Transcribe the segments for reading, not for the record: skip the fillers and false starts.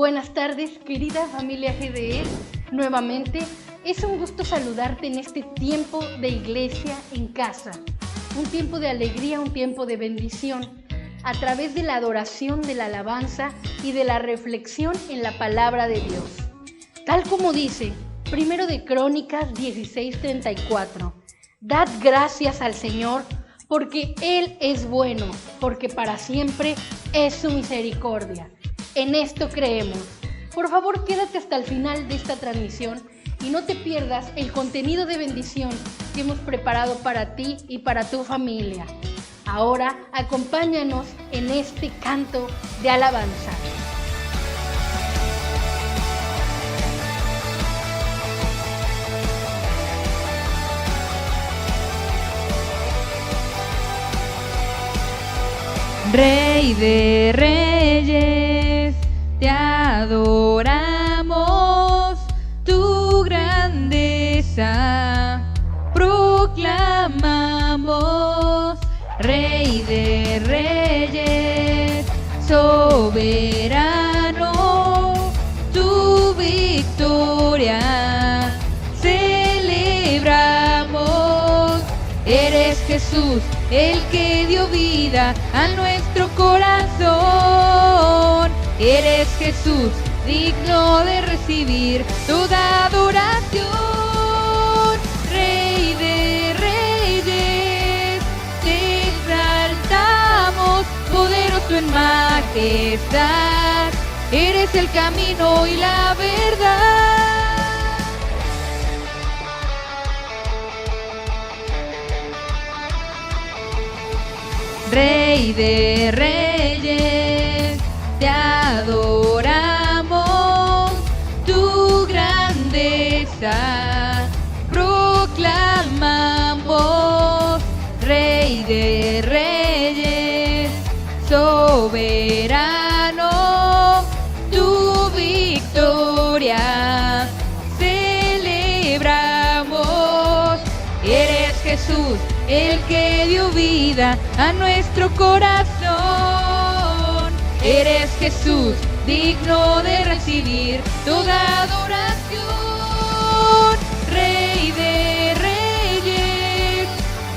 Buenas tardes, querida familia GDE. Nuevamente, es un gusto saludarte en este tiempo de iglesia en casa. Un tiempo de alegría, un tiempo de bendición, a través de la adoración, de la alabanza y de la reflexión en la palabra de Dios. Tal como dice, 1 de Crónicas 16:34, dad gracias al Señor porque Él es bueno, porque para siempre es su misericordia. En esto creemos. Por favor, quédate hasta el final de esta transmisión y no te pierdas el contenido de bendición que hemos preparado para ti y para tu familia. Ahora, acompáñanos en este canto de alabanza. Rey de reyes, te adoramos, tu grandeza proclamamos. Rey de reyes, soberano, tu victoria celebramos. Eres Jesús, el que dio vida a nuestro corazón. Eres Jesús, digno de recibir toda adoración. Rey de reyes, te exaltamos, poderoso en majestad. Eres el camino y la verdad. Rey de reyes, te adoramos, tu grandeza proclamamos. Rey de reyes, soberano, tu victoria celebramos. Eres Jesús, el que dio vida a nuestro corazón. Eres Jesús, digno de recibir toda adoración. Rey de reyes,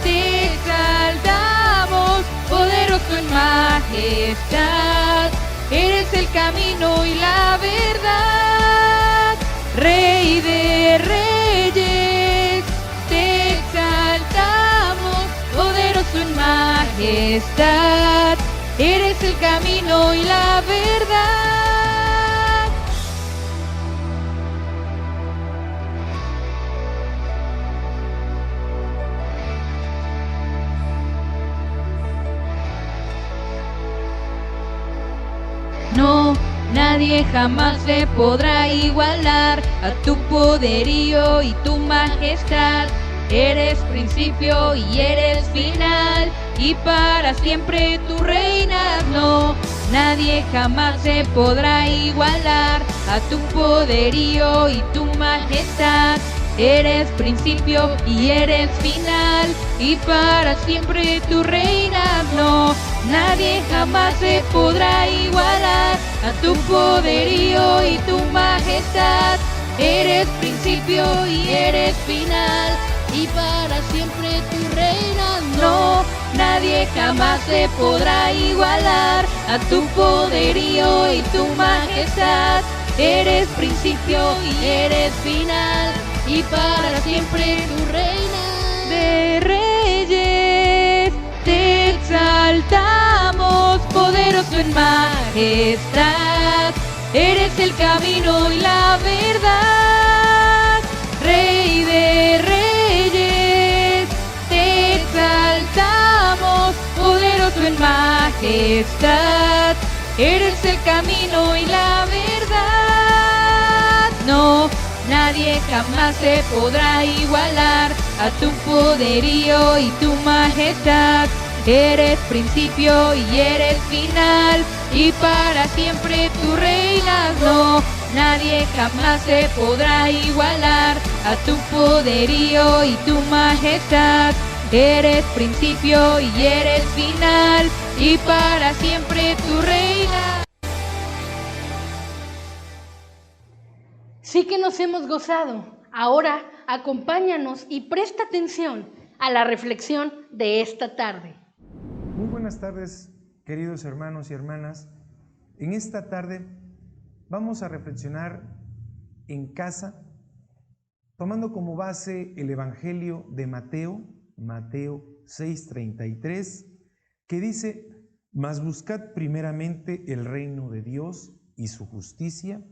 te exaltamos, poderoso en majestad. Eres el camino y la verdad. Rey de reyes, te exaltamos, poderoso en majestad. Eres el camino y la verdad. No, nadie jamás se podrá igualar a tu poderío y tu majestad. Eres principio y eres final, y para siempre tú reinas. No, nadie jamás se podrá igualar a tu poderío y tu majestad. Eres principio y eres final, y para siempre tú reinas. No, nadie jamás se podrá igualar a tu poderío y tu majestad. Eres principio y eres final, y para siempre tú reinas. No, nadie jamás se podrá igualar a tu poderío y tu majestad. Eres principio y eres final, y para siempre tú reinas. De reyes, te exaltamos, poderoso en majestad. Eres el camino y la verdad. Rey de reyes, te exaltamos, poderoso en majestad. Eres el camino y la verdad. No, nadie jamás se podrá igualar a tu poderío y tu majestad. Eres principio y eres final, y para siempre tú reinas. No, nadie jamás se podrá igualar a tu poderío y tu majestad. Eres principio y eres final, y para siempre tú reinas. Sí que nos hemos gozado. Ahora acompáñanos y presta atención a la reflexión de esta tarde. Muy buenas tardes, queridos hermanos y hermanas. En esta tarde vamos a reflexionar en casa, tomando como base el Evangelio de Mateo 6:33, que dice: mas buscad primeramente el reino de Dios y su justicia,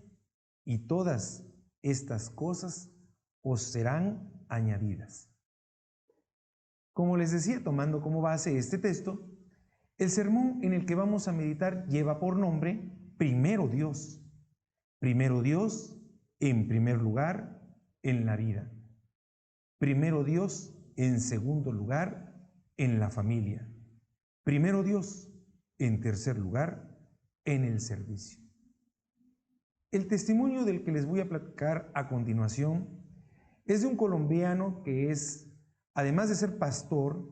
y todas estas cosas os serán añadidas. Como les decía, tomando como base este texto, el sermón en el que vamos a meditar lleva por nombre Primero Dios. Primero Dios, en primer lugar, en la vida. Primero Dios, en segundo lugar, en la familia. Primero Dios, en tercer lugar, en el servicio. El testimonio del que les voy a platicar a continuación es de un colombiano que es, además de ser pastor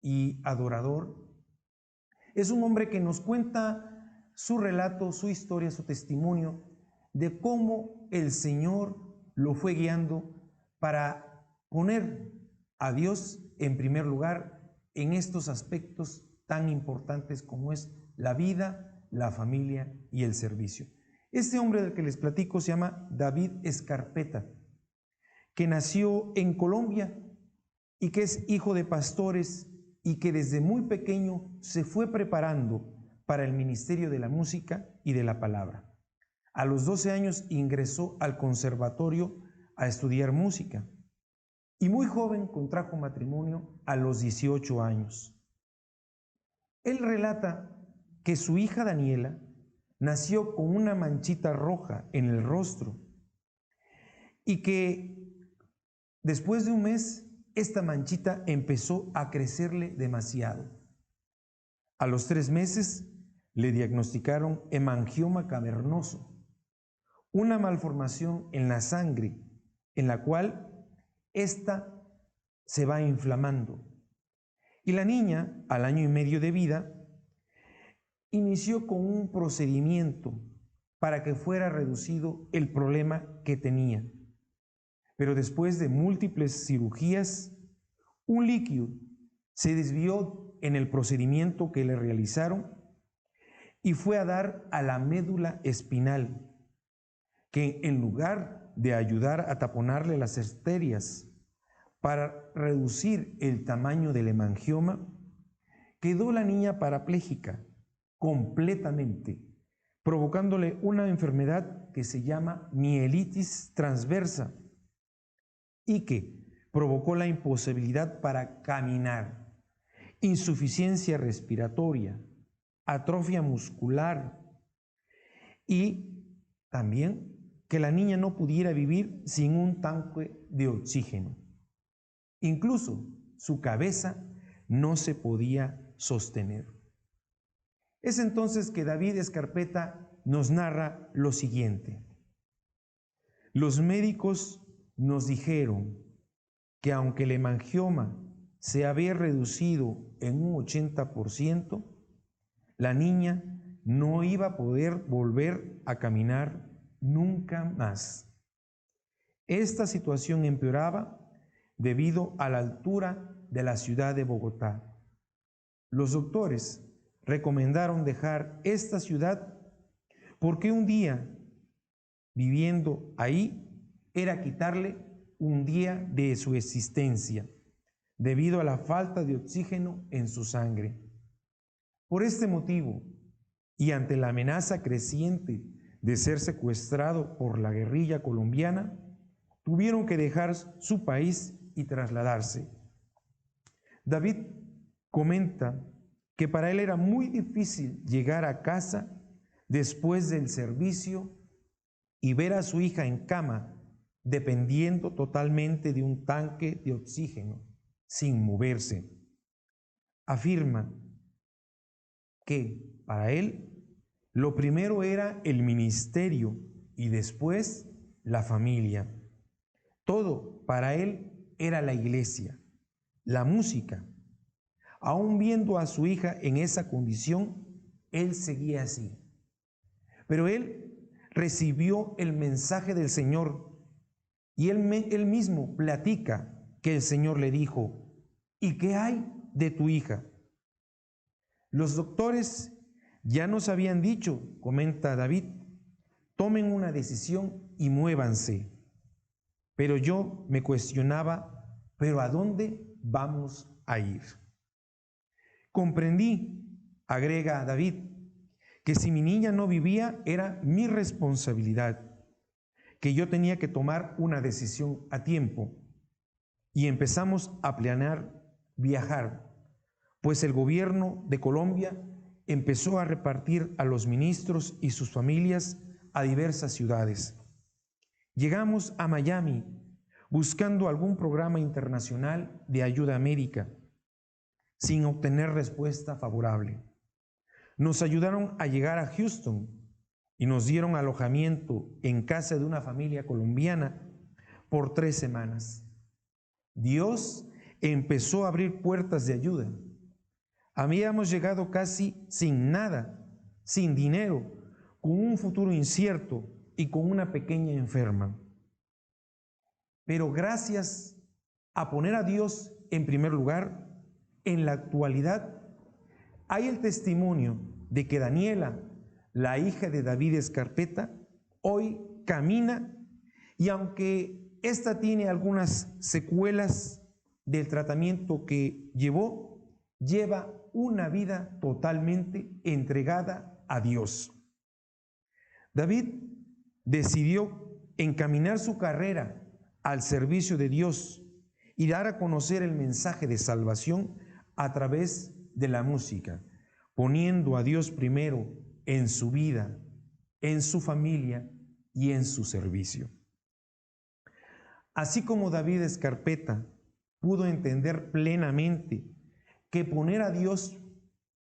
y adorador, es un hombre que nos cuenta su relato, su historia, su testimonio de cómo el Señor lo fue guiando para poner a Dios en primer lugar en estos aspectos tan importantes como es la vida, la familia y el servicio. Este hombre del que les platico se llama David Escarpeta, que nació en Colombia y que es hijo de pastores y que desde muy pequeño se fue preparando para el ministerio de la música y de la palabra. A los 12 años ingresó al conservatorio a estudiar música y muy joven contrajo matrimonio a los 18 años. Él relata que su hija Daniela nació con una manchita roja en el rostro y que después de un mes esta manchita empezó a crecerle demasiado. A los 3 meses le diagnosticaron hemangioma cavernoso, una malformación en la sangre en la cual ésta se va inflamando. Y la niña, al año y medio de vida, inició con un procedimiento para que fuera reducido el problema que tenía. Pero después de múltiples cirugías, un líquido se desvió en el procedimiento que le realizaron y fue a dar a la médula espinal, que en lugar de ayudar a taponarle las arterias para reducir el tamaño del hemangioma, quedó la niña parapléjica completamente, provocándole una enfermedad que se llama mielitis transversa y que provocó la imposibilidad para caminar, insuficiencia respiratoria, atrofia muscular y también que la niña no pudiera vivir sin un tanque de oxígeno. Incluso su cabeza no se podía sostener. Es entonces que David Escarpeta nos narra lo siguiente: los médicos nos dijeron que aunque el hemangioma se había reducido en un 80%, la niña no iba a poder volver a caminar nunca más. Esta situación empeoraba debido a la altura de la ciudad de Bogotá. Los doctores recomendaron dejar esta ciudad porque un día viviendo ahí era quitarle un día de su existencia debido a la falta de oxígeno en su sangre. Por este motivo, y ante la amenaza creciente de ser secuestrado por la guerrilla colombiana, tuvieron que dejar su país y trasladarse. David comenta que para él era muy difícil llegar a casa después del servicio y ver a su hija en cama, dependiendo totalmente de un tanque de oxígeno, sin moverse. Afirma que para él lo primero era el ministerio y después la familia. Todo para él era la iglesia, la música. Aún viendo a su hija en esa condición, él seguía así. Pero él recibió el mensaje del Señor y él mismo platica que el Señor le dijo: ¿y qué hay de tu hija? Los doctores ya nos habían dicho, comenta David, tomen una decisión y muévanse. Pero yo me cuestionaba, ¿pero a dónde vamos a ir? Comprendí, agrega David, que si mi niña no vivía era mi responsabilidad, que yo tenía que tomar una decisión a tiempo. Y empezamos a planear viajar, pues el gobierno de Colombia empezó a repartir a los ministros y sus familias a diversas ciudades. Llegamos a Miami buscando algún programa internacional de ayuda a América, sin obtener respuesta favorable. Nos ayudaron a llegar a Houston y nos dieron alojamiento en casa de una familia colombiana por 3 semanas. Dios empezó a abrir puertas de ayuda. Habíamos llegado casi sin nada, sin dinero, con un futuro incierto y con una pequeña enferma. Pero gracias a poner a Dios en primer lugar, en la actualidad hay el testimonio de que Daniela, la hija de David Escarpeta, hoy camina, y aunque esta tiene algunas secuelas del tratamiento que lleva una vida totalmente entregada a Dios. David decidió encaminar su carrera al servicio de Dios y dar a conocer el mensaje de salvación a través de la música, poniendo a Dios primero en su vida, en su familia y en su servicio. Así como David Escarpeta pudo entender plenamente que poner a Dios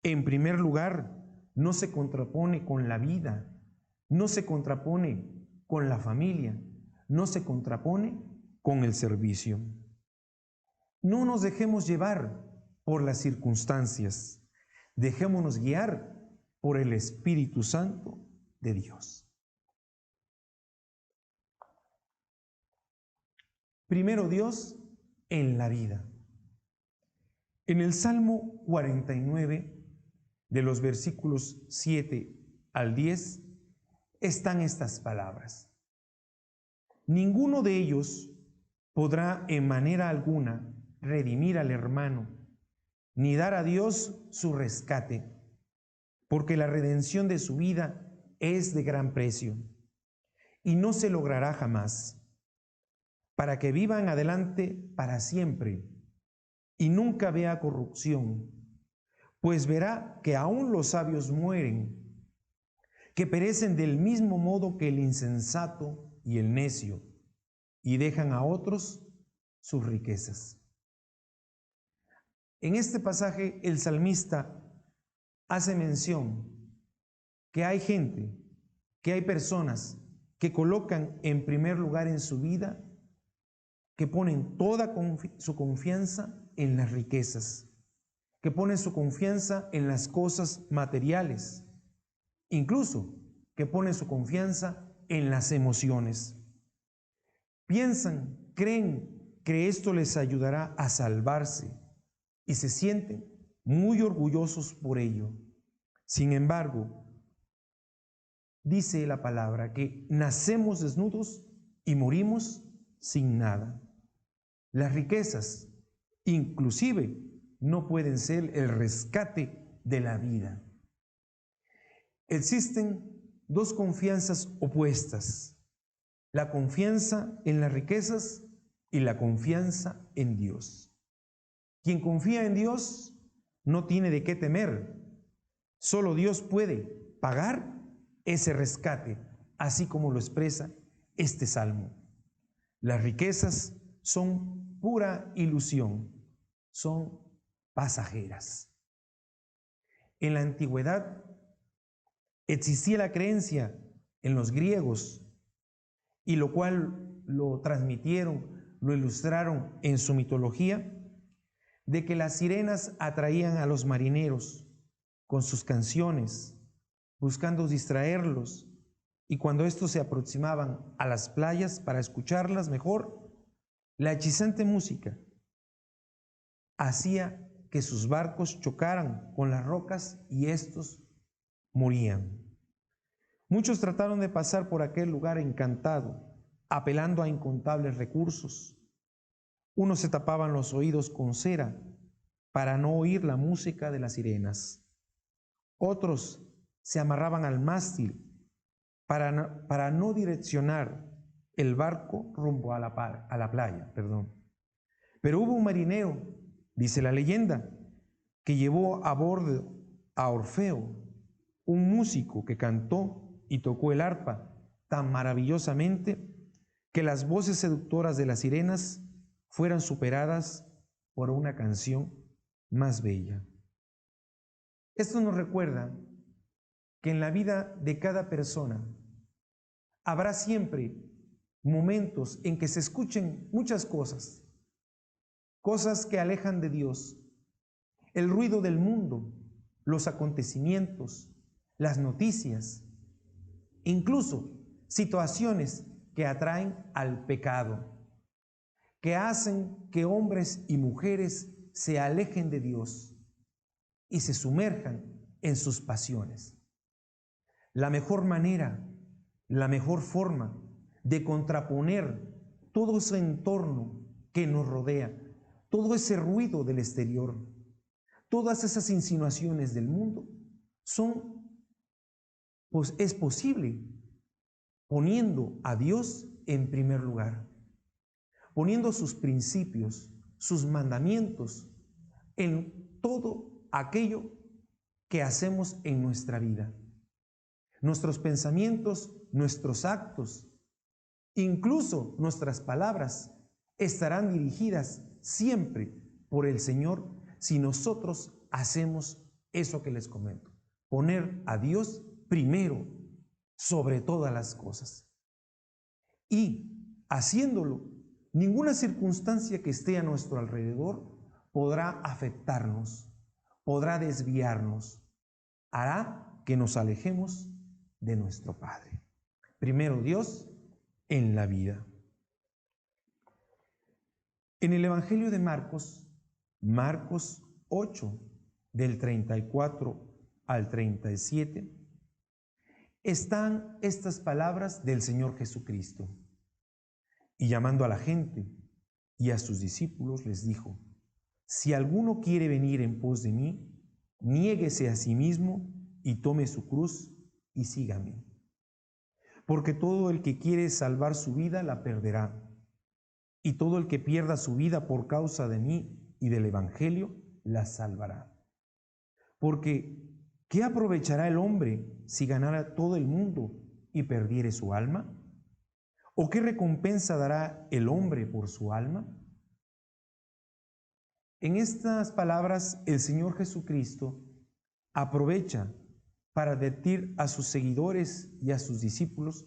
en primer lugar no se contrapone con la vida, no se contrapone con la familia, no se contrapone con el servicio. No nos dejemos llevar por las circunstancias, dejémonos guiar por el Espíritu Santo de Dios. Primero Dios en la vida. En el Salmo 49, de los versículos 7 al 10, están estas palabras. Ninguno de ellos podrá en manera alguna redimir al hermano, ni dar a Dios su rescate, porque la redención de su vida es de gran precio, y no se logrará jamás, para que vivan adelante para siempre, y nunca vea corrupción, pues verá que aún los sabios mueren, que perecen del mismo modo que el insensato y el necio, y dejan a otros sus riquezas. En este pasaje el salmista hace mención que hay gente, que hay personas que colocan en primer lugar en su vida, que ponen toda su confianza en las riquezas, que ponen su confianza en las cosas materiales, incluso que ponen su confianza en las emociones. Piensan, creen que esto les ayudará a salvarse y se sienten muy orgullosos por ello. Sin embargo, dice la palabra que nacemos desnudos y morimos sin nada. Las riquezas, inclusive, no pueden ser el rescate de la vida. Existen dos confianzas opuestas: la confianza en las riquezas y la confianza en Dios. Quien confía en Dios no tiene de qué temer. Solo Dios puede pagar ese rescate, así como lo expresa este salmo. Las riquezas son pura ilusión, son pasajeras. En la antigüedad existía la creencia en los griegos, y lo cual lo transmitieron, lo ilustraron en su mitología, de que las sirenas atraían a los marineros con sus canciones, buscando distraerlos y cuando estos se aproximaban a las playas para escucharlas mejor, la hechizante música hacía que sus barcos chocaran con las rocas y estos morían. Muchos trataron de pasar por aquel lugar encantado, apelando a incontables recursos. Unos se tapaban los oídos con cera para no oír la música de las sirenas. Otros se amarraban al mástil para no direccionar el barco rumbo a la playa. Pero hubo un marinero, dice la leyenda, que llevó a bordo a Orfeo, un músico que cantó y tocó el arpa tan maravillosamente que las voces seductoras de las sirenas fueran superadas por una canción más bella. Esto nos recuerda que en la vida de cada persona habrá siempre momentos en que se escuchen muchas cosas, cosas que alejan de Dios, el ruido del mundo, los acontecimientos, las noticias, incluso situaciones que atraen al pecado, que hacen que hombres y mujeres se alejen de Dios y se sumerjan en sus pasiones. La mejor manera, la mejor forma de contraponer todo ese entorno que nos rodea, todo ese ruido del exterior, todas esas insinuaciones del mundo, es posible poniendo a Dios en primer lugar, poniendo sus principios, sus mandamientos en todo aquello que hacemos en nuestra vida. Nuestros pensamientos, nuestros actos, incluso nuestras palabras estarán dirigidas siempre por el Señor si nosotros hacemos eso que les comento, poner a Dios primero sobre todas las cosas. Y haciéndolo, ninguna circunstancia que esté a nuestro alrededor podrá afectarnos, podrá desviarnos, hará que nos alejemos de nuestro Padre. Primero Dios en la vida. En el Evangelio de Marcos 8, del 34 al 37, están estas palabras del Señor Jesucristo. Y llamando a la gente y a sus discípulos les dijo: si alguno quiere venir en pos de mí, niéguese a sí mismo y tome su cruz y sígame. Porque todo el que quiere salvar su vida la perderá, y todo el que pierda su vida por causa de mí y del Evangelio la salvará. Porque ¿qué aprovechará el hombre si ganara todo el mundo y perdiere su alma? ¿O qué recompensa dará el hombre por su alma? En estas palabras, el Señor Jesucristo aprovecha para advertir a sus seguidores y a sus discípulos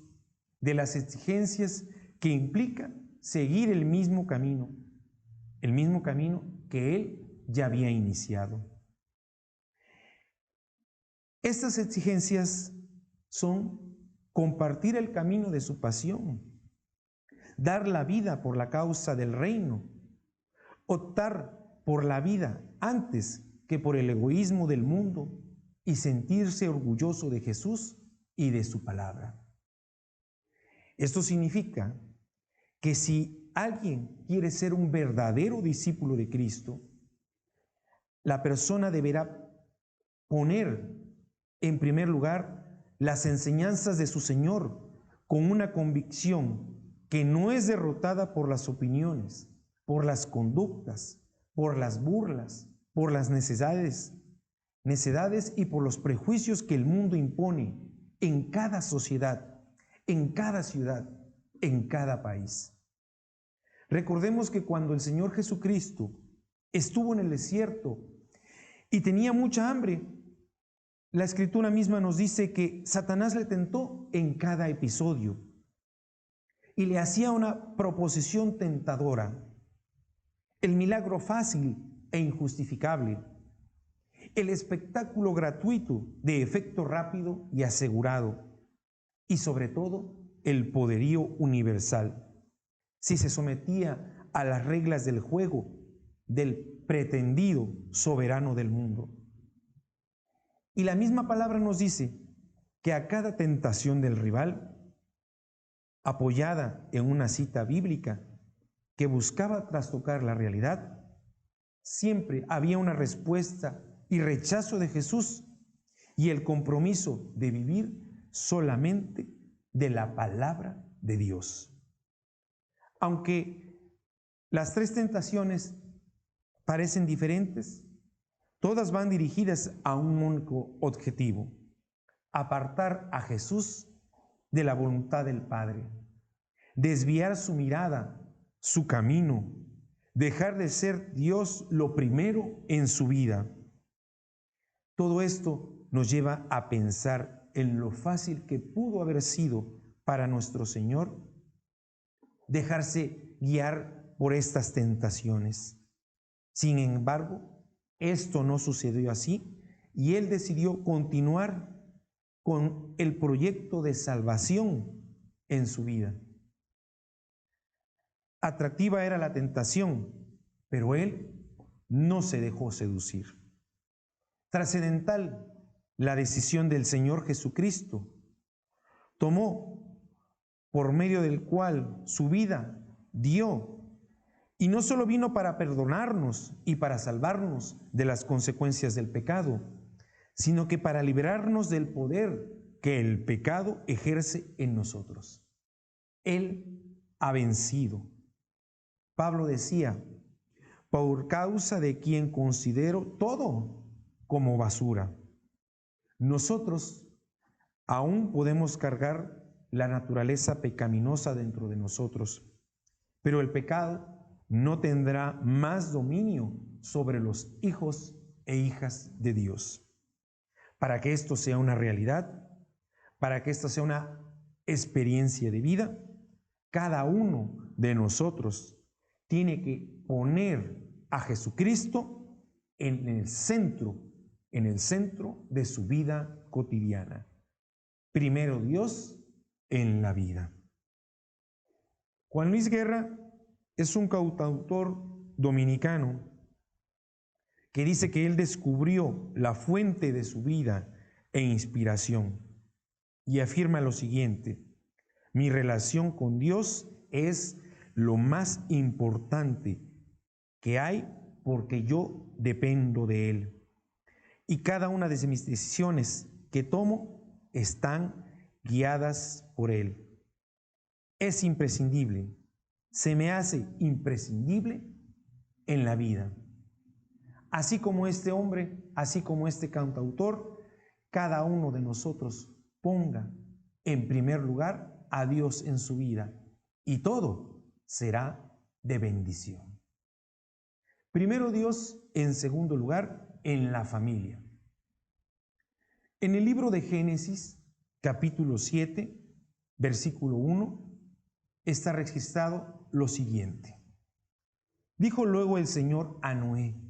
de las exigencias que implica seguir el mismo camino que Él ya había iniciado. Estas exigencias son compartir el camino de su pasión, dar la vida por la causa del reino, optar por la vida antes que por el egoísmo del mundo y sentirse orgulloso de Jesús y de su palabra. Esto significa que si alguien quiere ser un verdadero discípulo de Cristo, la persona deberá poner en primer lugar las enseñanzas de su Señor con una convicción que no es derrotada por las opiniones, por las conductas, por las burlas, por las necedades y por los prejuicios que el mundo impone en cada sociedad, en cada ciudad, en cada país. Recordemos que cuando el Señor Jesucristo estuvo en el desierto y tenía mucha hambre, la Escritura misma nos dice que Satanás le tentó en cada episodio y le hacía una proposición tentadora, el milagro fácil e injustificable, el espectáculo gratuito de efecto rápido y asegurado, y sobre todo el poderío universal, si se sometía a las reglas del juego del pretendido soberano del mundo. Y la misma palabra nos dice que a cada tentación del rival, apoyada en una cita bíblica que buscaba trastocar la realidad, siempre había una respuesta y rechazo de Jesús y el compromiso de vivir solamente de la palabra de Dios. Aunque las tres tentaciones parecen diferentes, todas van dirigidas a un único objetivo: apartar a Jesús de la voluntad del Padre, desviar su mirada, su camino, dejar de ser Dios lo primero en su vida. Todo esto nos lleva a pensar en lo fácil que pudo haber sido para nuestro Señor dejarse guiar por estas tentaciones. Sin embargo, esto no sucedió así y Él decidió continuar con el proyecto de salvación en su vida. Atractiva era la tentación, pero Él no se dejó seducir. Trascendental la decisión del Señor Jesucristo. Tomó, por medio del cual su vida dio, y no solo vino para perdonarnos y para salvarnos de las consecuencias del pecado, sino que para liberarnos del poder que el pecado ejerce en nosotros. Él ha vencido. Pablo decía: por causa de quien considero todo como basura. Nosotros aún podemos cargar la naturaleza pecaminosa dentro de nosotros, pero el pecado no tendrá más dominio sobre los hijos e hijas de Dios. Para que esto sea una realidad, para que esto sea una experiencia de vida, cada uno de nosotros tiene que poner a Jesucristo en el centro de su vida cotidiana. Primero Dios en la vida. Juan Luis Guerra es un cantautor dominicano que dice que él descubrió la fuente de su vida e inspiración y afirma lo siguiente: mi relación con Dios es lo más importante que hay porque yo dependo de Él. Y cada una de mis decisiones que tomo están guiadas por Él. Es imprescindible, se me hace imprescindible en la vida. Así como este hombre, así como este cantautor, cada uno de nosotros ponga en primer lugar a Dios en su vida y todo será de bendición. Primero Dios, en segundo lugar, en la familia. En el libro de Génesis, capítulo 7, versículo 1, está registrado lo siguiente. Dijo luego el Señor a Noé: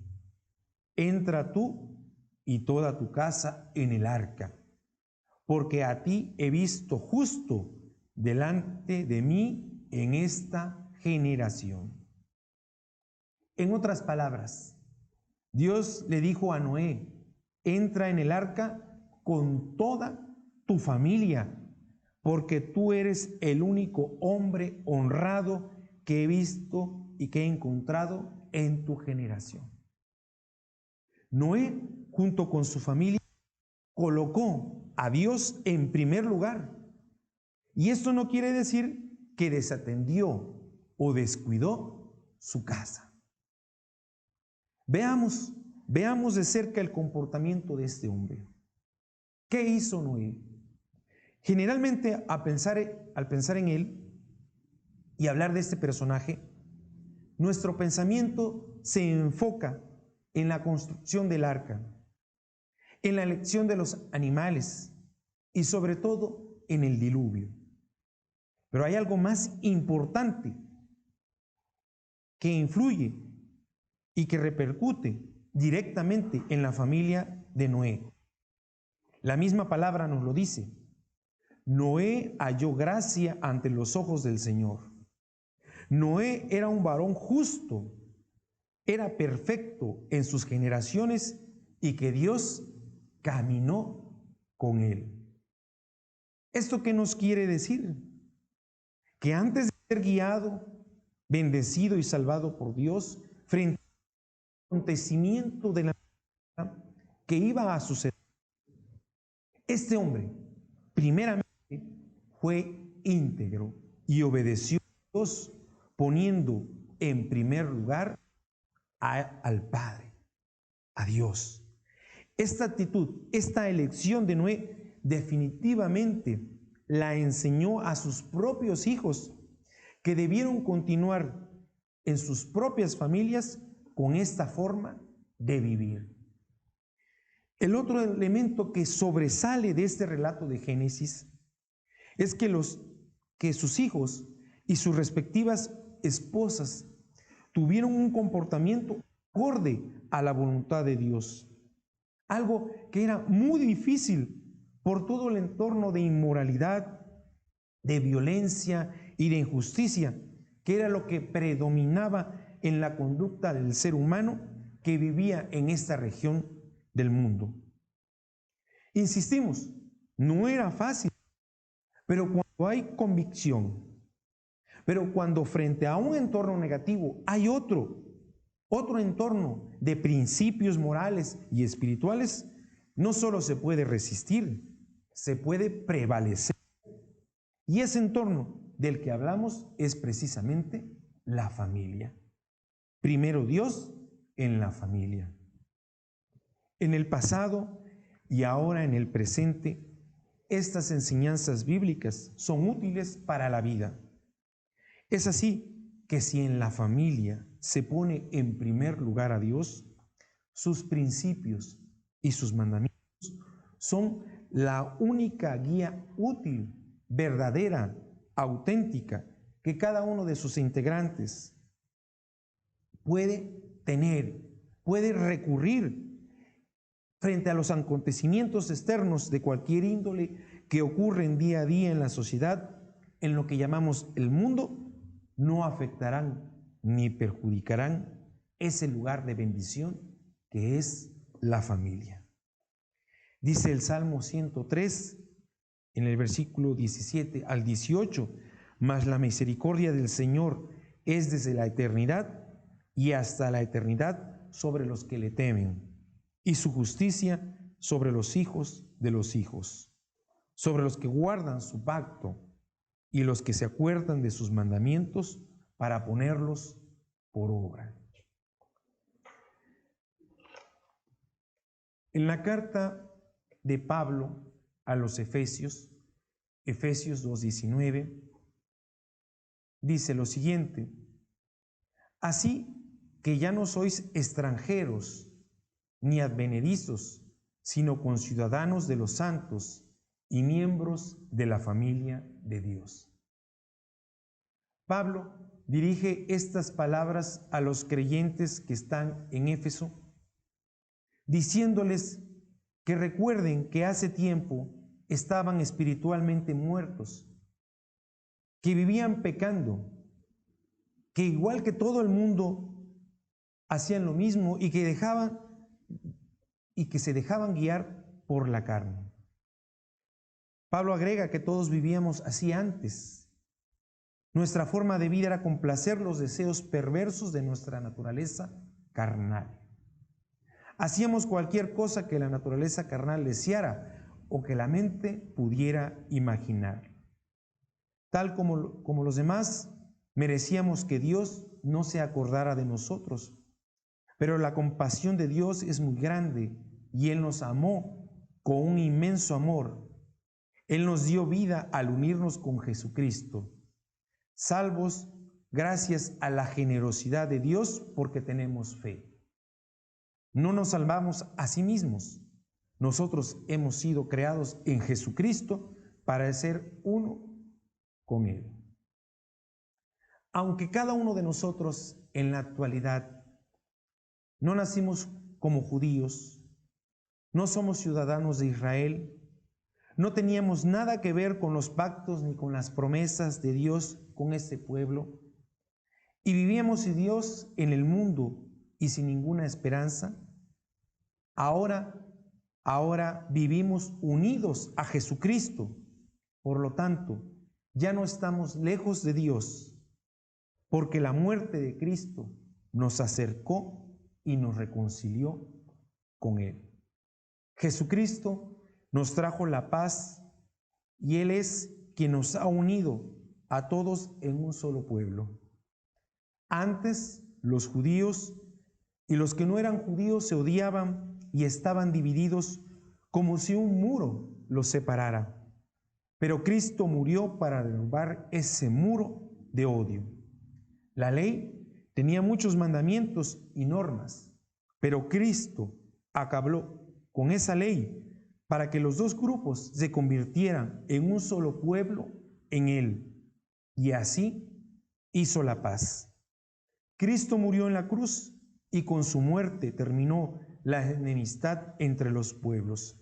entra tú y toda tu casa en el arca, porque a ti he visto justo delante de mí en esta generación. En otras palabras, Dios le dijo a Noé: entra en el arca con toda tu familia, porque tú eres el único hombre honrado que he visto y que he encontrado en tu generación. Noé, junto con su familia, colocó a Dios en primer lugar. Y esto no quiere decir que desatendió o descuidó su casa. Veamos de cerca el comportamiento de este hombre. ¿Qué hizo Noé? Generalmente, al pensar en él y hablar de este personaje, nuestro pensamiento se enfoca en la construcción del arca, en la elección de los animales y sobre todo en el diluvio. Pero hay algo más importante que influye y que repercute directamente en la familia de Noé. La misma palabra nos lo dice. Noé halló gracia ante los ojos del Señor. Noé era un varón justo, era perfecto en sus generaciones y que Dios caminó con él. ¿Esto qué nos quiere decir? Que antes de ser guiado, bendecido y salvado por Dios, frente al acontecimiento de la vida que iba a suceder, este hombre primeramente fue íntegro y obedeció a Dios, poniendo en primer lugar al Padre, a Dios. Esta actitud, esta elección de Noé definitivamente la enseñó a sus propios hijos, que debieron continuar en sus propias familias con esta forma de vivir. El otro elemento que sobresale de este relato de Génesis es que sus hijos y sus respectivas esposas tuvieron un comportamiento acorde a la voluntad de Dios. Algo que era muy difícil por todo el entorno de inmoralidad, de violencia y de injusticia, que era lo que predominaba en la conducta del ser humano que vivía en esta región del mundo. Insistimos, no era fácil, pero cuando hay convicción, pero cuando frente a un entorno negativo hay otro entorno de principios morales y espirituales, no solo se puede resistir, se puede prevalecer. Y ese entorno del que hablamos es precisamente la familia. Primero Dios en la familia. En el pasado y ahora en el presente, estas enseñanzas bíblicas son útiles para la vida. Es así que si en la familia se pone en primer lugar a Dios, sus principios y sus mandamientos son la única guía útil, verdadera, auténtica, que cada uno de sus integrantes puede tener, puede recurrir frente a los acontecimientos externos de cualquier índole que ocurren día a día en la sociedad, en lo que llamamos el mundo, no afectarán ni perjudicarán ese lugar de bendición que es la familia. Dice el Salmo 103, en el versículo 17 al 18, mas la misericordia del Señor es desde la eternidad y hasta la eternidad sobre los que le temen, y su justicia sobre los hijos de los hijos, sobre los que guardan su pacto y los que se acuerdan de sus mandamientos para ponerlos por obra. En la carta de Pablo a los Efesios, Efesios 2:19, dice lo siguiente: así que ya no sois extranjeros ni advenedizos, sino conciudadanos de los santos y miembros de la familia de Dios. Pablo dirige estas palabras a los creyentes que están en Éfeso, diciéndoles que recuerden que hace tiempo estaban espiritualmente muertos, que vivían pecando, que igual que todo el mundo hacían lo mismo y que se dejaban guiar por la carne. Pablo agrega que todos vivíamos así antes. Nuestra forma de vida era complacer los deseos perversos de nuestra naturaleza carnal. Hacíamos cualquier cosa que la naturaleza carnal deseara o que la mente pudiera imaginar. Tal como los demás, merecíamos que Dios no se acordara de nosotros. Pero la compasión de Dios es muy grande y Él nos amó con un inmenso amor. Él nos dio vida al unirnos con Jesucristo, salvos gracias a la generosidad de Dios porque tenemos fe. No nos salvamos a sí mismos. Nosotros hemos sido creados en Jesucristo para ser uno con Él. Aunque cada uno de nosotros en la actualidad no nacimos como judíos, no somos ciudadanos de Israel, no teníamos nada que ver con los pactos ni con las promesas de Dios con este pueblo, y vivíamos sin Dios en el mundo y sin ninguna esperanza, ahora vivimos unidos a Jesucristo. Por lo tanto, ya no estamos lejos de Dios, porque la muerte de Cristo nos acercó y nos reconcilió con Él. Jesucristo nos trajo la paz y Él es quien nos ha unido a todos en un solo pueblo. Antes, los judíos y los que no eran judíos se odiaban y estaban divididos como si un muro los separara. Pero Cristo murió para derribar ese muro de odio. La ley tenía muchos mandamientos y normas, pero Cristo acabó con esa ley para que los dos grupos se convirtieran en un solo pueblo en Él, y así hizo la paz. Cristo murió en la cruz y con su muerte terminó la enemistad entre los pueblos.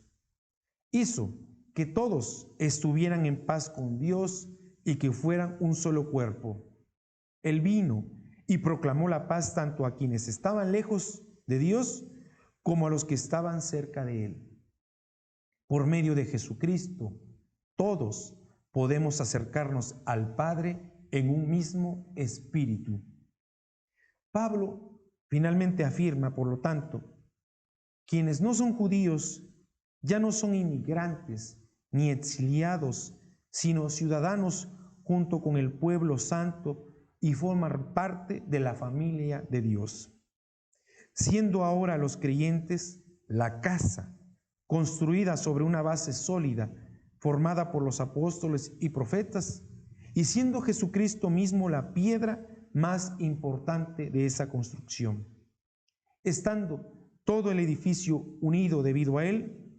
Hizo que todos estuvieran en paz con Dios y que fueran un solo cuerpo. Él vino y proclamó la paz tanto a quienes estaban lejos de Dios como a los que estaban cerca de Él. Por medio de Jesucristo, todos podemos acercarnos al Padre en un mismo espíritu. Pablo finalmente afirma, por lo tanto, quienes no son judíos ya no son inmigrantes ni exiliados, sino ciudadanos junto con el pueblo santo y forman parte de la familia de Dios. Siendo ahora los creyentes la casa construida sobre una base sólida, formada por los apóstoles y profetas, y siendo Jesucristo mismo la piedra más importante de esa construcción. Estando todo el edificio unido debido a Él,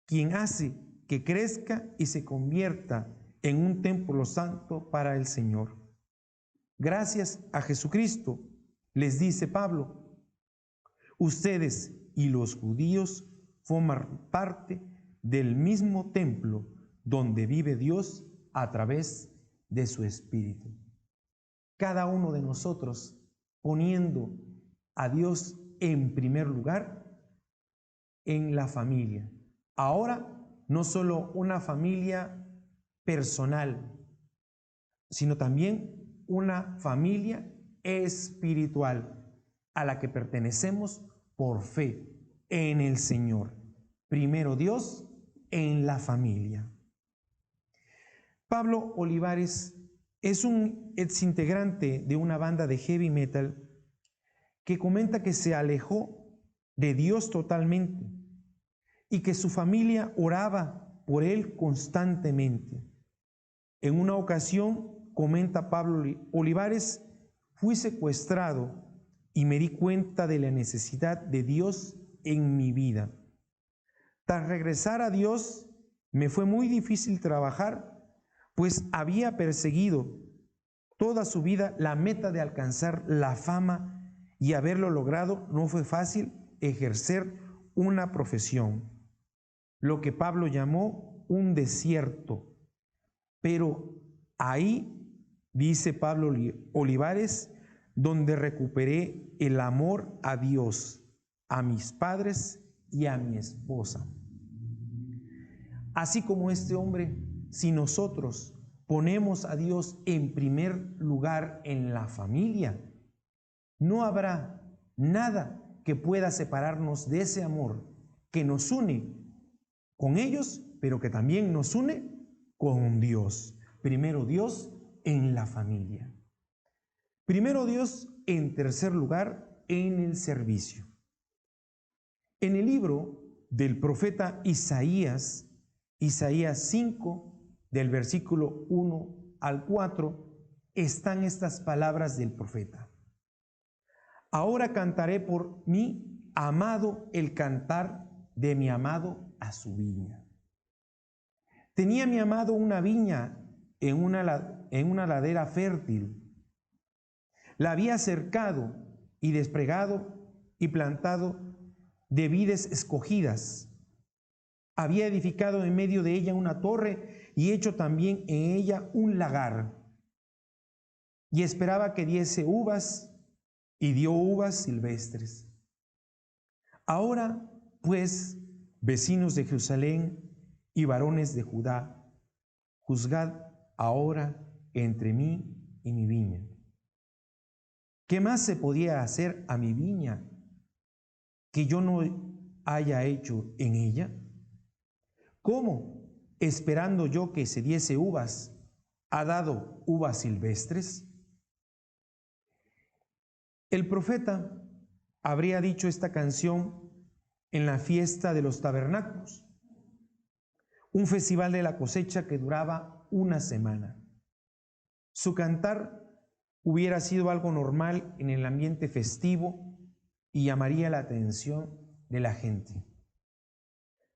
quien hace que crezca y se convierta en un templo santo para el Señor. Gracias a Jesucristo, les dice Pablo, ustedes y los judíos forman parte del mismo templo donde vive Dios a través de su Espíritu. Cada uno de nosotros poniendo a Dios en primer lugar en la familia. Ahora no solo una familia personal, sino también una familia espiritual a la que pertenecemos por fe en el Señor. Primero Dios en la familia. Pablo Olivares es un exintegrante de una banda de heavy metal que comenta que se alejó de Dios totalmente y que su familia oraba por él constantemente. En una ocasión, comenta Pablo Olivares, fui secuestrado y me di cuenta de la necesidad de Dios en mi vida. Tras regresar a Dios, me fue muy difícil trabajar, pues había perseguido toda su vida la meta de alcanzar la fama y haberlo logrado no fue fácil ejercer una profesión, lo que Pablo llamó un desierto. Pero ahí, dice Pablo Olivares, donde recuperé el amor a Dios, a mis padres y a mi esposa. Así como este hombre, si nosotros ponemos a Dios en primer lugar en la familia, no habrá nada que pueda separarnos de ese amor que nos une con ellos, pero que también nos une con Dios. Primero Dios en la familia. Primero Dios en tercer lugar en el servicio. En el libro del profeta Isaías 5, del versículo 1 al 4, están estas palabras del profeta. Ahora cantaré por mi amado el cantar de mi amado a su viña. Tenía mi amado una viña en una ladera fértil. La había cercado y desplegado y plantado de vides escogidas. Había edificado en medio de ella una torre y hecho también en ella un lagar. Y esperaba que diese uvas, y dio uvas silvestres. Ahora, pues, vecinos de Jerusalén y varones de Judá, juzgad ahora entre mí y mi viña. ¿Qué más se podía hacer a mi viña que yo no haya hecho en ella? ¿Cómo, esperando yo que se diese uvas, ha dado uvas silvestres? El profeta habría dicho esta canción en la fiesta de los tabernáculos, un festival de la cosecha que duraba una semana. Su cantar hubiera sido algo normal en el ambiente festivo y llamaría la atención de la gente.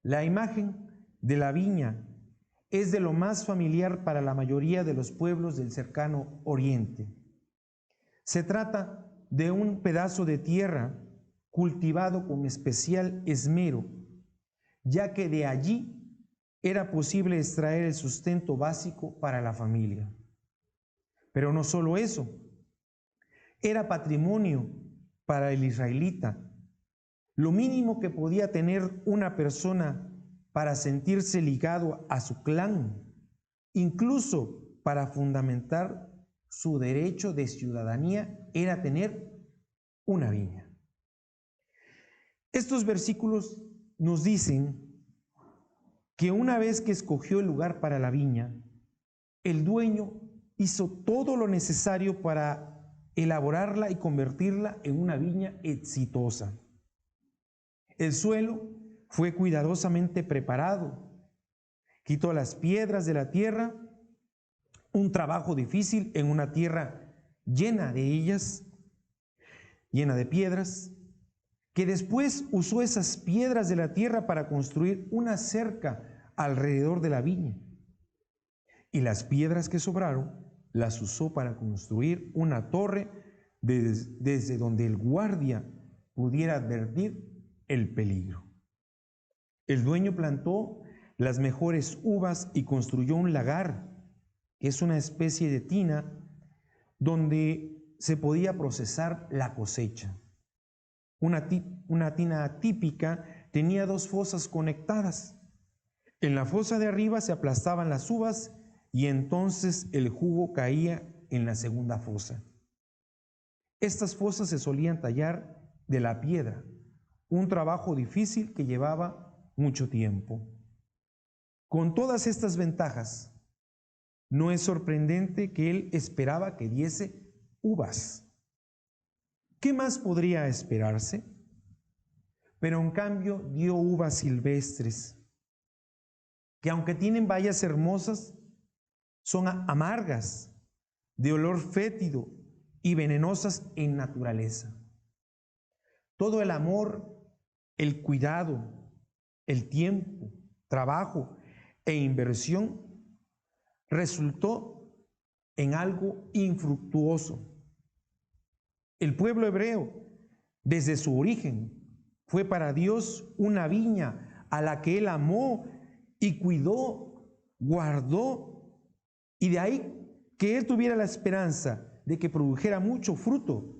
La imagen de la viña es de lo más familiar para la mayoría de los pueblos del cercano Oriente. Se trata de un pedazo de tierra cultivado con especial esmero, ya que de allí era posible extraer el sustento básico para la familia. Pero no solo eso, era patrimonio para el israelita. Lo mínimo que podía tener una persona para sentirse ligado a su clan, incluso para fundamentar su derecho de ciudadanía, era tener una viña. Estos versículos nos dicen que una vez que escogió el lugar para la viña, el dueño hizo todo lo necesario para elaborarla y convertirla en una viña exitosa. El suelo fue cuidadosamente preparado, quitó las piedras de la tierra, un trabajo difícil en una tierra llena de ellas, llena de piedras, que después usó esas piedras de la tierra para construir una cerca alrededor de la viña. Y las piedras que sobraron las usó para construir una torre desde donde el guardia pudiera advertir el peligro. El dueño plantó las mejores uvas y construyó un lagar, que es una especie de tina donde se podía procesar la cosecha. Una tina típica tenía dos fosas conectadas. En la fosa de arriba se aplastaban las uvas y entonces el jugo caía en la segunda fosa. Estas fosas se solían tallar de la piedra, un trabajo difícil que llevaba mucho tiempo. Con todas estas ventajas, no es sorprendente que él esperaba que diese uvas. ¿Qué más podría esperarse? Pero en cambio dio uvas silvestres, que aunque tienen bayas hermosas, son amargas, de olor fétido y venenosas en naturaleza. Todo el amor, el cuidado, el tiempo, trabajo e inversión resultó en algo infructuoso. El pueblo hebreo, desde su origen, fue para Dios una viña a la que Él amó y cuidó, guardó, y de ahí que Él tuviera la esperanza de que produjera mucho fruto.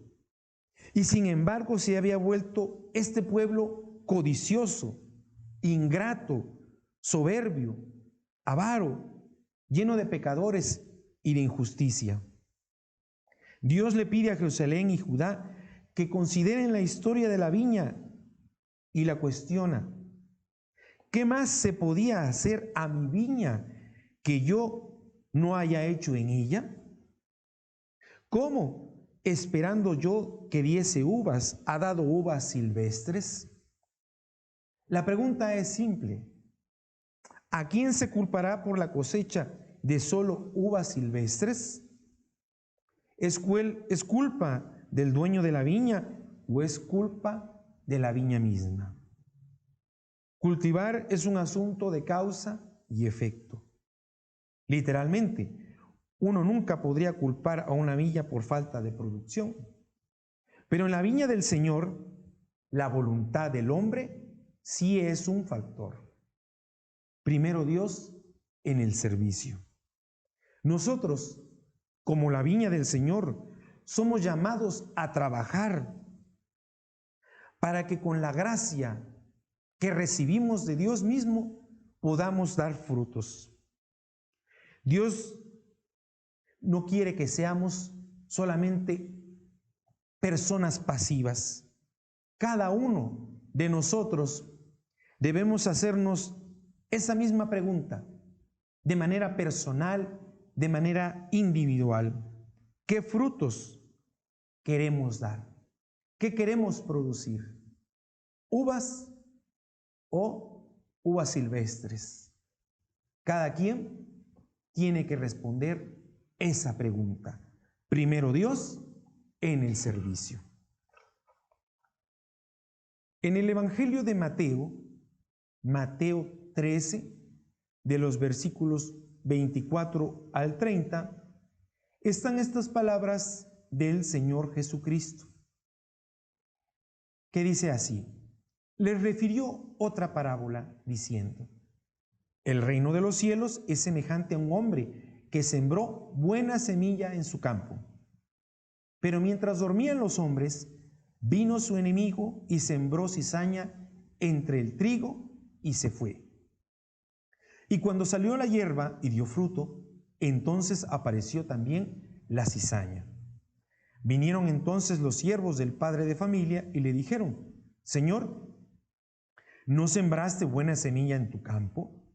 Y sin embargo se había vuelto este pueblo codicioso, ingrato, soberbio, avaro, lleno de pecadores y de injusticia. Dios le pide a Jerusalén y Judá que consideren la historia de la viña y la cuestiona. ¿Qué más se podía hacer a mi viña que yo no haya hecho en ella? ¿Cómo, esperando yo que diese uvas, ha dado uvas silvestres? La pregunta es simple. ¿A quién se culpará por la cosecha de solo uvas silvestres? ¿Es culpa del dueño de la viña o es culpa de la viña misma? Cultivar es un asunto de causa y efecto. Literalmente, uno nunca podría culpar a una viña por falta de producción. Pero en la viña del Señor, la voluntad del hombre sí es un factor. Primero Dios en el servicio. Nosotros, como la viña del Señor, somos llamados a trabajar para que con la gracia que recibimos de Dios mismo podamos dar frutos. Dios no quiere que seamos solamente personas pasivas. Cada uno de nosotros debemos hacernos esa misma pregunta de manera personal, de manera individual. ¿Qué frutos queremos dar? ¿Qué queremos producir? ¿Uvas o uvas silvestres? Cada quien tiene que responder esa pregunta. Primero Dios en el servicio. En el Evangelio de Mateo, Mateo 13, de los versículos 24 al 30, están estas palabras del Señor Jesucristo, que dice así: les refirió otra parábola diciendo: el reino de los cielos es semejante a un hombre que sembró buena semilla en su campo. Pero mientras dormían los hombres, vino su enemigo y sembró cizaña entre el trigo y se fue. Y cuando salió la hierba y dio fruto, entonces apareció también la cizaña. Vinieron entonces los siervos del padre de familia y le dijeron: Señor, ¿no sembraste buena semilla en tu campo?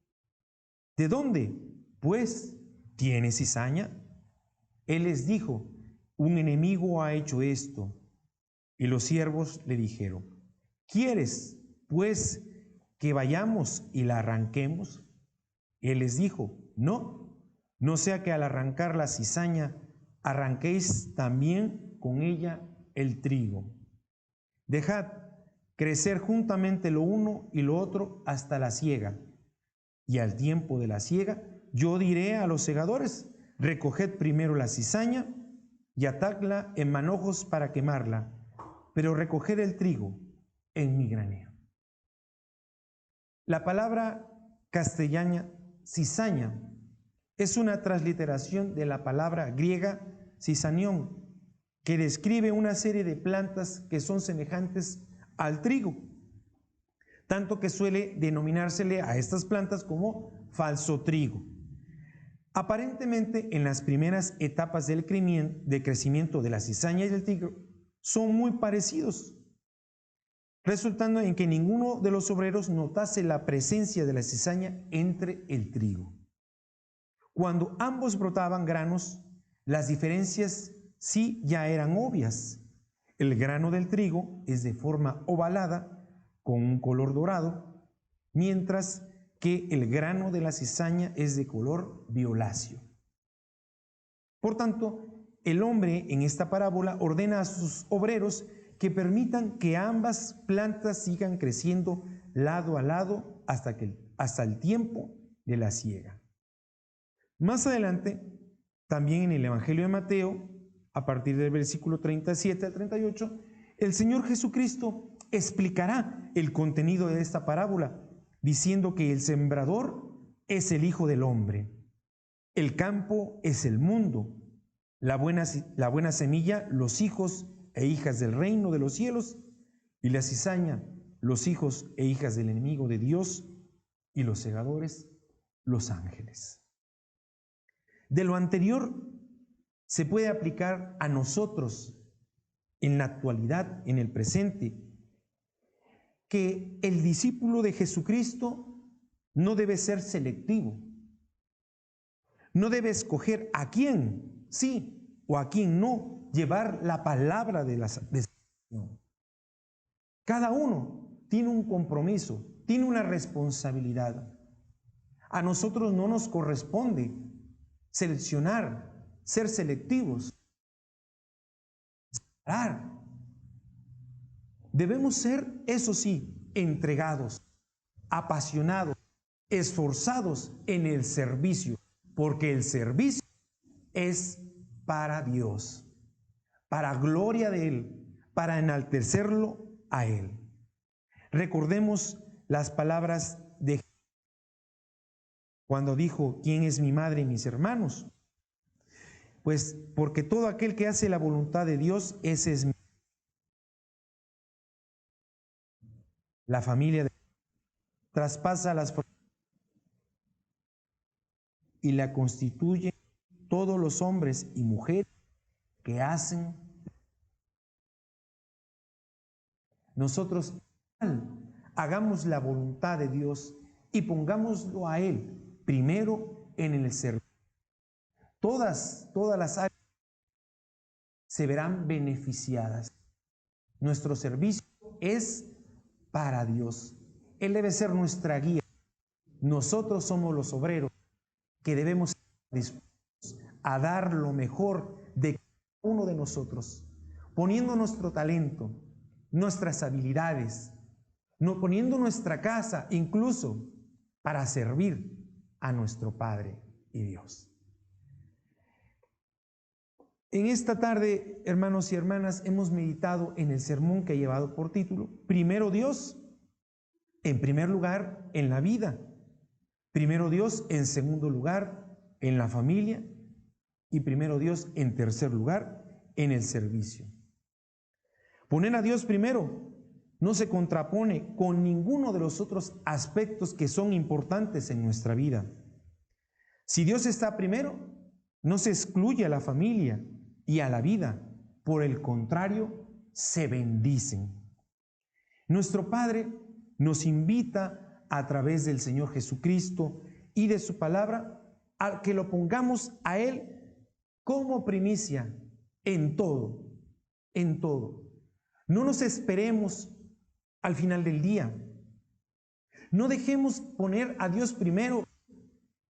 ¿De dónde, pues, tiene cizaña? Él les dijo: un enemigo ha hecho esto. Y los siervos le dijeron: ¿quieres, pues, que vayamos y la arranquemos? Él les dijo: no, no sea que al arrancar la cizaña arranquéis también con ella el trigo. Dejad crecer juntamente lo uno y lo otro hasta la siega. Y al tiempo de la siega, yo diré a los segadores: recoged primero la cizaña y atadla en manojos para quemarla, pero recoged el trigo en mi granero. La palabra castellana cizaña es una transliteración de la palabra griega cisanión, que describe una serie de plantas que son semejantes al trigo, tanto que suele denominársele a estas plantas como falso trigo. Aparentemente, en las primeras etapas del crecimiento de la cizaña y del trigo son muy parecidos, resultando en que ninguno de los obreros notase la presencia de la cizaña entre el trigo. Cuando ambos brotaban granos, las diferencias sí ya eran obvias. El grano del trigo es de forma ovalada, con un color dorado, mientras que el grano de la cizaña es de color violáceo. Por tanto, el hombre en esta parábola ordena a sus obreros que permitan que ambas plantas sigan creciendo lado a lado hasta el tiempo de la siega. Más adelante, también en el Evangelio de Mateo, a partir del versículo 37 al 38, el Señor Jesucristo explicará el contenido de esta parábola, diciendo que el sembrador es el Hijo del Hombre, el campo es el mundo, la buena semilla, los hijos e hijas del reino de los cielos, y la cizaña, los hijos e hijas del enemigo de Dios, y los segadores, los ángeles. De lo anterior se puede aplicar a nosotros en la actualidad, en el presente, que el discípulo de Jesucristo no debe ser selectivo, no debe escoger a quién sí o a quién no llevar la palabra de la salvación. Cada uno tiene un compromiso, tiene una responsabilidad. A nosotros no nos corresponde seleccionar, ser selectivos, separar. Debemos ser, eso sí, entregados, apasionados, esforzados en el servicio, porque el servicio es para Dios, para gloria de Él, para enaltecerlo a Él. Recordemos las palabras de cuando dijo, ¿quién es mi madre y mis hermanos? Pues porque todo aquel que hace la voluntad de Dios, ese es la familia de traspasa las fronteras y la constituye todos los hombres y mujeres que hacen. Nosotros hagamos la voluntad de Dios y pongámoslo a Él primero en el servicio. Todas las áreas se verán beneficiadas. Nuestro servicio es para Dios. Él debe ser nuestra guía. Nosotros somos los obreros que debemos estar dispuestos a dar lo mejor de cada uno de nosotros, poniendo nuestro talento, nuestras habilidades, poniendo nuestra casa incluso para servir a nuestro Padre y Dios. En esta tarde, hermanos y hermanas, hemos meditado en el sermón que ha llevado por título, Primero Dios, en primer lugar, en la vida. Primero Dios, en segundo lugar, en la familia. Y primero Dios, en tercer lugar, en el servicio. Poner a Dios primero no se contrapone con ninguno de los otros aspectos que son importantes en nuestra vida. Si Dios está primero, no se excluye a la familia y a la vida. Por el contrario, se bendicen. Nuestro Padre nos invita a través del Señor Jesucristo y de su palabra a que lo pongamos a Él como primicia en todo, en todo. No nos esperemos al final del día. No dejemos poner a Dios primero,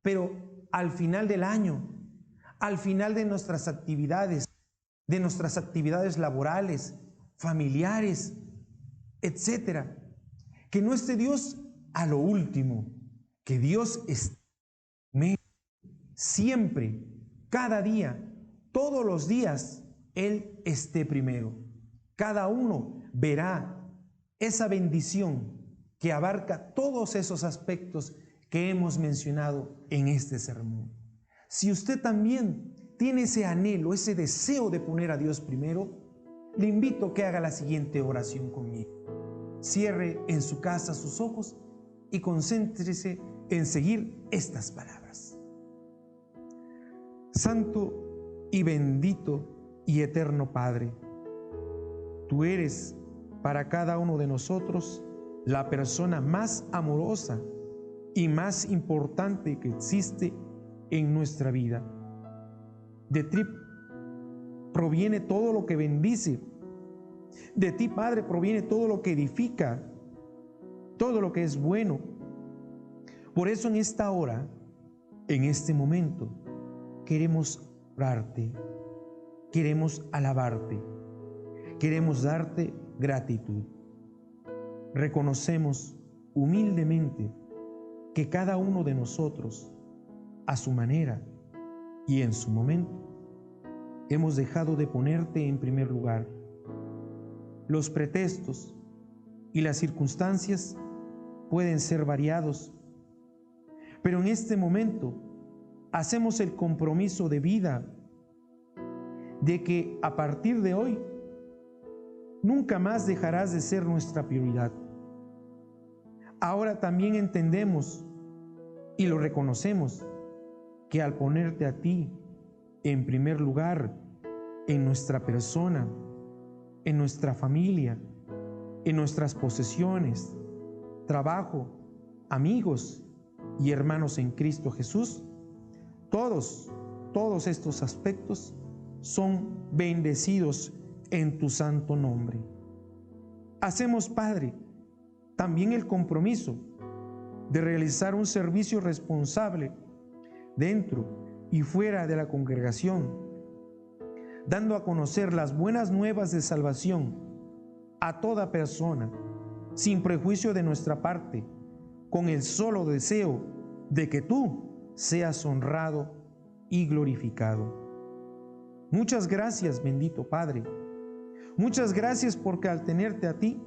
pero al final del año, al final de nuestras actividades laborales, familiares, etcétera. Que no esté Dios a lo último, que Dios esté siempre, cada día, todos los días, Él esté primero. Cada uno verá esa bendición que abarca todos esos aspectos que hemos mencionado en este sermón. Si usted también tiene ese anhelo, ese deseo de poner a Dios primero, le invito a que haga la siguiente oración conmigo. Cierre en su casa sus ojos y concéntrese en seguir estas palabras. Santo y bendito y eterno Padre, tú eres para cada uno de nosotros la persona más amorosa y más importante que existe en nuestra vida. De ti proviene todo lo que bendice. De ti, Padre, proviene todo lo que edifica, todo lo que es bueno. Por eso en esta hora, en este momento, queremos orarte, queremos alabarte, queremos darte gratitud. Reconocemos humildemente que cada uno de nosotros, a su manera y en su momento, hemos dejado de ponerte en primer lugar. Los pretextos y las circunstancias pueden ser variados, pero en este momento hacemos el compromiso de vida de que a partir de hoy nunca más dejarás de ser nuestra prioridad. Ahora también entendemos y lo reconocemos que al ponerte a ti en primer lugar en nuestra persona, en nuestra familia, en nuestras posesiones, trabajo, amigos y hermanos en Cristo Jesús, todos estos aspectos son bendecidos en tu santo nombre. Hacemos, Padre, también el compromiso de realizar un servicio responsable dentro y fuera de la congregación, dando a conocer las buenas nuevas de salvación a toda persona, sin prejuicio de nuestra parte, con el solo deseo de que tú seas honrado y glorificado. Muchas gracias, bendito Padre. Muchas gracias porque al tenerte a ti,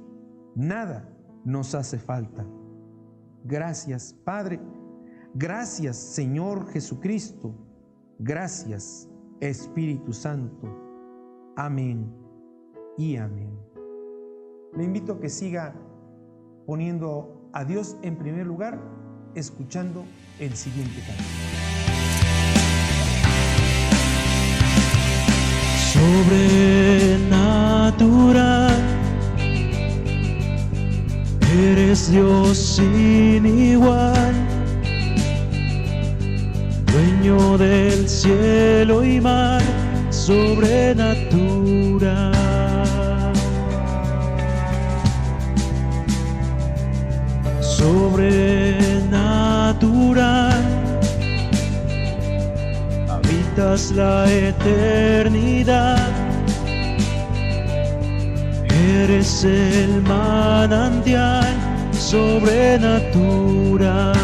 nada nos hace falta. Gracias, Padre, Gracias, Señor Jesucristo. Gracias, Espíritu Santo. Amén y amén. Le invito a que siga poniendo a Dios en primer lugar, escuchando el siguiente canto. Sobrenatural, eres Dios sin igual, dueño del cielo y mar, sobrenatural. Sobrenatural, habitas la eternidad, eres el manantial sobrenatural.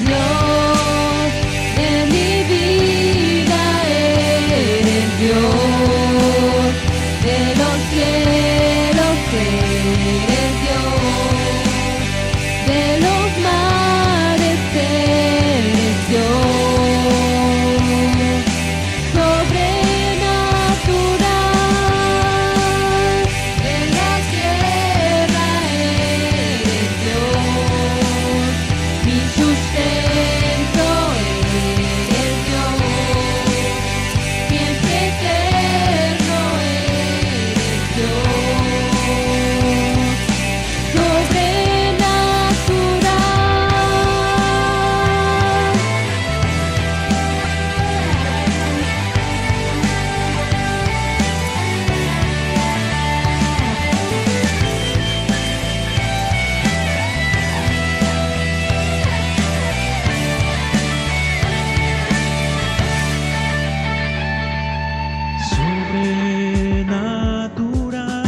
Dios de mi vida, eres Dios de los cielos, eres Dios de los mares, eres Dios sobrenatural, en la tierra eres Dios, mi sustento eres Dios, siempre eterno eres Dios, Sobrenatural,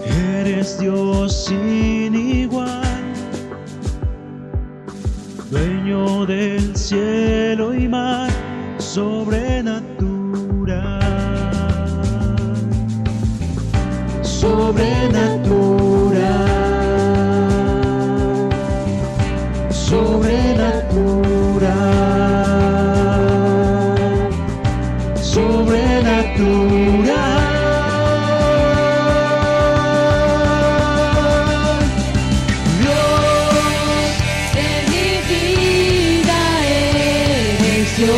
eres Dios sin igual, dueño del cielo y mar, sobrenatural. Sobrenatural, sobrenatural, sobrenatural. Dios de mi vida, eres Dios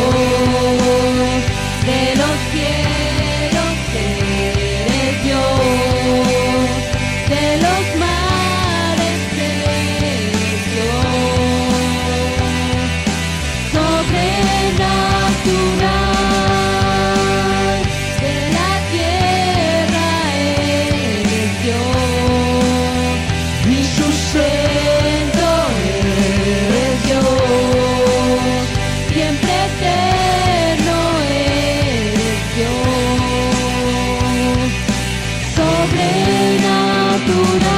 de los cielos, eres Dios de los mares, eres Dios sobrenatural, de la tierra eres Dios, mi sustento eres Dios, siempre eterno eres Dios, sobrenatural.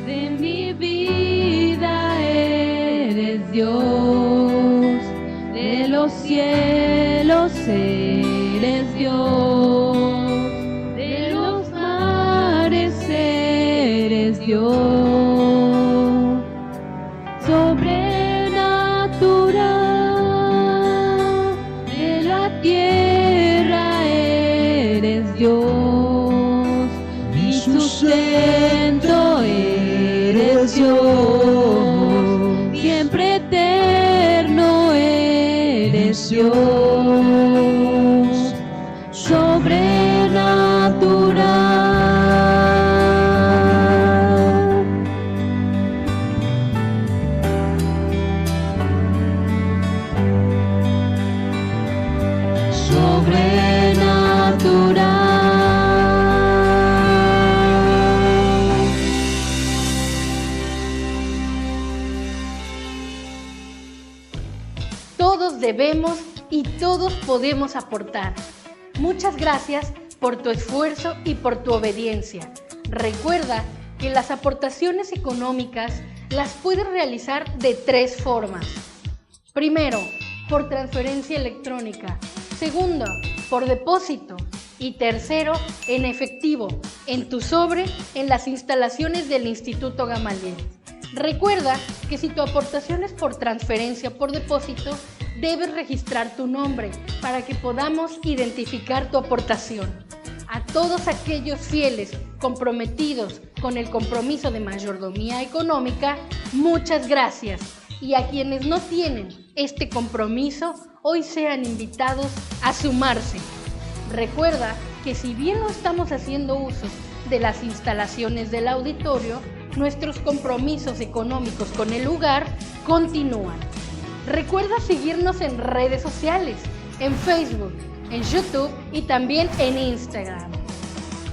De mi vida eres Dios, de los cielos eres Dios, de los mares eres Dios, sobrenatural, de la tierra eres Dios, mi sustento eres Dios, siempre eterno eres Dios, sobrenatural. Sobrenatural. todos debemos y todos podemos aportar. Muchas gracias por tu esfuerzo y por tu obediencia. Recuerda que las aportaciones económicas las puedes realizar de 3 formas. Primero, por transferencia electrónica. Segundo, por depósito. Y tercero, en efectivo, en tu sobre, en las instalaciones del Instituto Gamaliel. Recuerda que si tu aportación es por transferencia o por depósito, debes registrar tu nombre para que podamos identificar tu aportación. A todos aquellos fieles comprometidos con el compromiso de mayordomía económica, muchas gracias. Y a quienes no tienen este compromiso, hoy sean invitados a sumarse. Recuerda que si bien no estamos haciendo uso de las instalaciones del auditorio, nuestros compromisos económicos con el lugar continúan. Recuerda seguirnos en redes sociales, en Facebook, en YouTube y también en Instagram.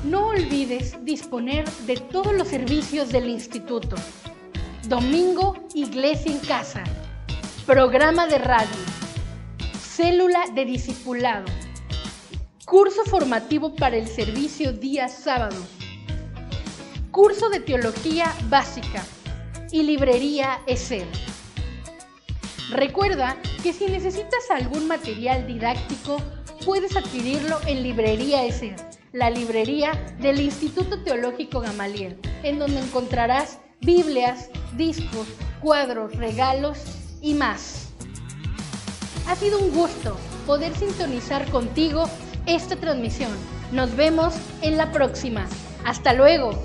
No olvides disponer de todos los servicios del instituto. Domingo, Iglesia en Casa, programa de radio, célula de discipulado, curso formativo para el servicio día sábado, curso de teología básica y librería ESER. Recuerda que si necesitas algún material didáctico, puedes adquirirlo en Librería ESER, la librería del Instituto Teológico Gamaliel, en donde encontrarás Biblias, discos, cuadros, regalos y más. Ha sido un gusto poder sintonizar contigo esta transmisión. Nos vemos en la próxima. ¡Hasta luego!